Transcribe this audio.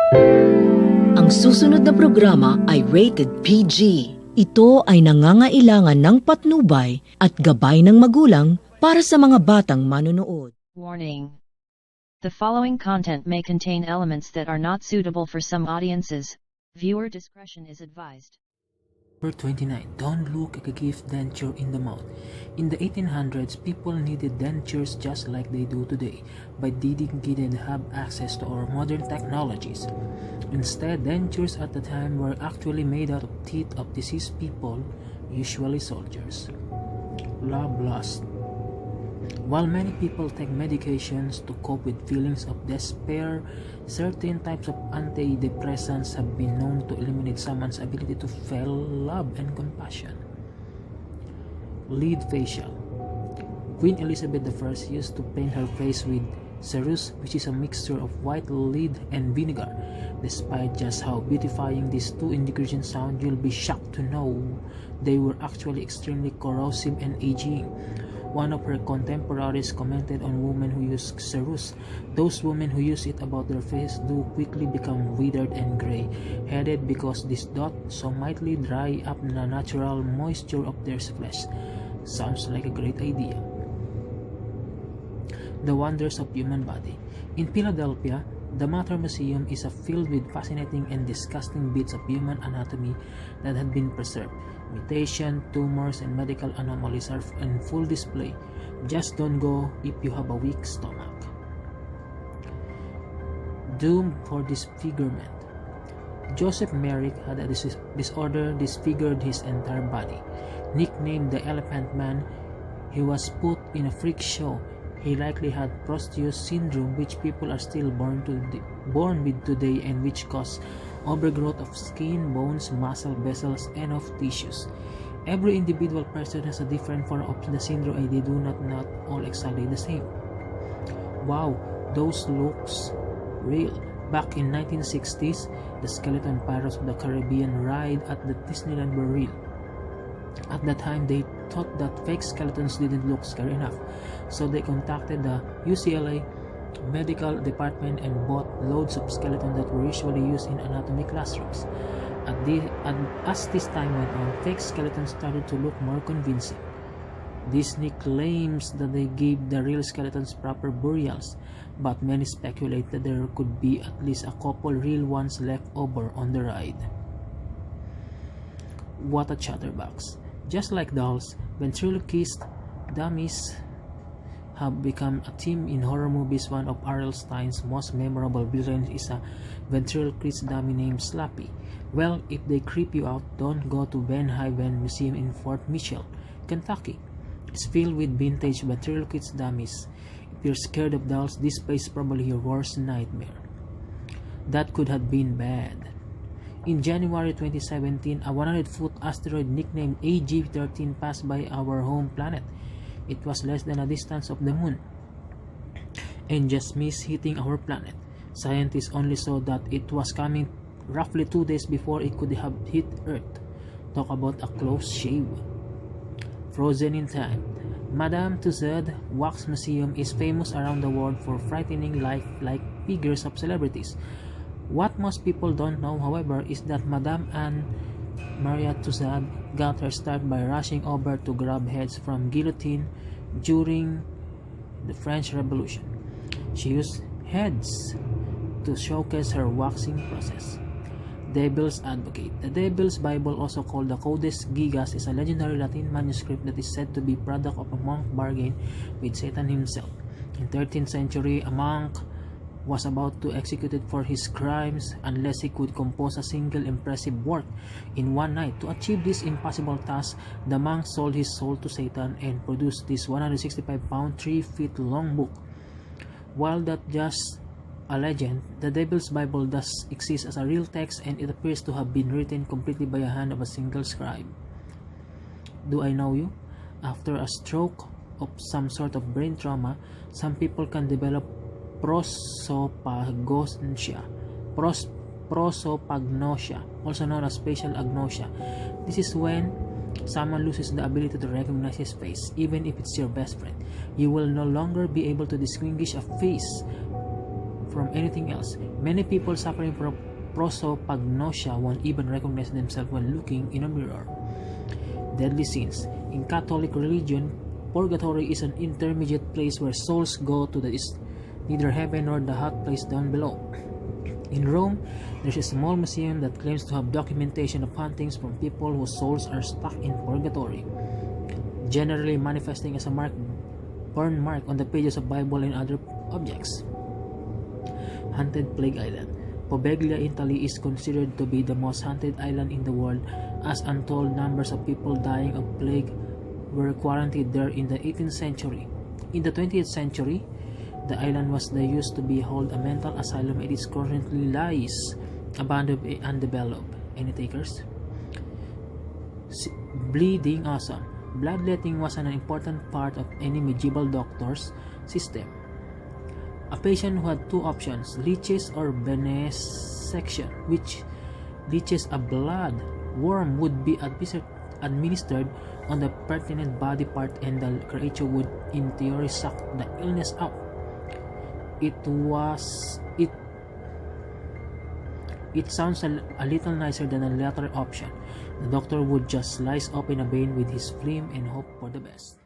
Ang susunod na programa ay rated PG. Ito ay nangangailangan ng patnubay at gabay ng magulang para sa mga batang manonood. Warning. The following content may contain elements that are not suitable for some audiences. Viewer discretion is advised. Number 29. Don't look a gift denture in the mouth. In the 1800s, people needed dentures just like they do today, but they didn't have access to our modern technologies. Instead, dentures at the time were actually made out of teeth of deceased people, usually soldiers. Love lost. While many people take medications to cope with feelings of despair, certain types of antidepressants have been known to eliminate someone's ability to feel love and compassion. Lead facial. Queen Elizabeth I used to paint her face with ceruse, which is a mixture of white lead and vinegar. Despite just how beautifying these two ingredients sound, you'll be shocked to know they were actually extremely corrosive and aging. One of her contemporaries commented on women who use ceruse. Those women who use it about their face do quickly become withered and gray-headed because this dot so mightily dry up the natural moisture of their flesh. Sounds like a great idea. The wonders of human body. In Philadelphia, the Mater Museum is filled with fascinating and disgusting bits of human anatomy that had been preserved. Mutation, tumors, and medical anomalies are in full display. Just don't go if you have a weak stomach. Doomed for disfigurement. Joseph Merrick had a disorder disfigured his entire body. Nicknamed the Elephant Man, he was put in a freak show. He likely had Proteus syndrome, which people are still born with today and which causes overgrowth of skin, bones, muscle, vessels, and of tissues. Every individual person has a different form of the syndrome and they do not all exactly the same. Wow, those looks real. Back in 1960s, the skeleton pirates of the Caribbean ride at the Disneyland were real. At the time, they thought that fake skeletons didn't look scary enough, so they contacted the UCLA medical department and bought loads of skeletons that were usually used in anatomy classrooms. As this time went on, fake skeletons started to look more convincing. Disney claims that they gave the real skeletons proper burials, but many speculate that there could be at least a couple real ones left over on the ride. What a chatterbox. Just like dolls, ventriloquist dummies have become a theme in horror movies. One of R.L. Stein's most memorable villains is a ventriloquist dummy named Slappy. Well, if they creep you out, don't go to Ben Hyven Museum in Fort Mitchell, Kentucky. It's filled with vintage ventriloquist dummies. If you're scared of dolls, this place is probably your worst nightmare. That could have been bad. In January 2017, a 100-foot asteroid nicknamed AG-13 passed by our home planet. It was less than a distance of the moon and just missed hitting our planet. Scientists only saw that it was coming roughly 2 days before it could have hit Earth. Talk about a close shave. Frozen in time. Madame Tussauds Wax Museum is famous around the world for frightening lifelike figures of celebrities. What most people don't know, however, is that Madame Anne Maria Tussauds got her start by rushing over to grab heads from guillotine during the French Revolution. She used heads to showcase her waxing process. Devil's Advocate. The Devil's Bible, also called the Codex Gigas, is a legendary Latin manuscript that is said to be product of a monk bargain with Satan himself. In 13th century, a monk was about to executed for his crimes unless he could compose a single impressive work in one night. To achieve this impossible task, the monk sold his soul to Satan and produced this 165-pound, 3 feet long book. While that just a legend, the Devil's Bible does exist as a real text, and it appears to have been written completely by a hand of a single scribe. Do I know you? After a stroke of some sort of brain trauma, some people can develop prosopagnosia, also known as spatial agnosia. This is when someone loses the ability to recognize his face, even if it's your best friend. You will no longer be able to distinguish a face from anything else. Many people suffering from prosopagnosia won't even recognize themselves when looking in a mirror. Deadly sins. In Catholic religion, purgatory is an intermediate place where souls go to that is neither heaven nor the hot place down below. In Rome, there's a small museum that claims to have documentation of hauntings from people whose souls are stuck in purgatory, generally manifesting as a burn mark on the pages of Bible and other objects. Haunted Plague Island. Poveglia, Italy is considered to be the most haunted island in the world, as untold numbers of people dying of plague were quarantined there in the 18th century. In the 20th century, the island was used to hold a mental asylum. It is currently lies abandoned and undeveloped. Any takers? Bleeding awesome. Bloodletting was an important part of any medieval doctor's system. A patient who had two options, leeches or venesection, which leeches a blood worm would be administered on the pertinent body part and the creature would in theory suck the illness out. It sounds a little nicer than the latter option. The doctor would just slice open a vein with his fleam and hope for the best.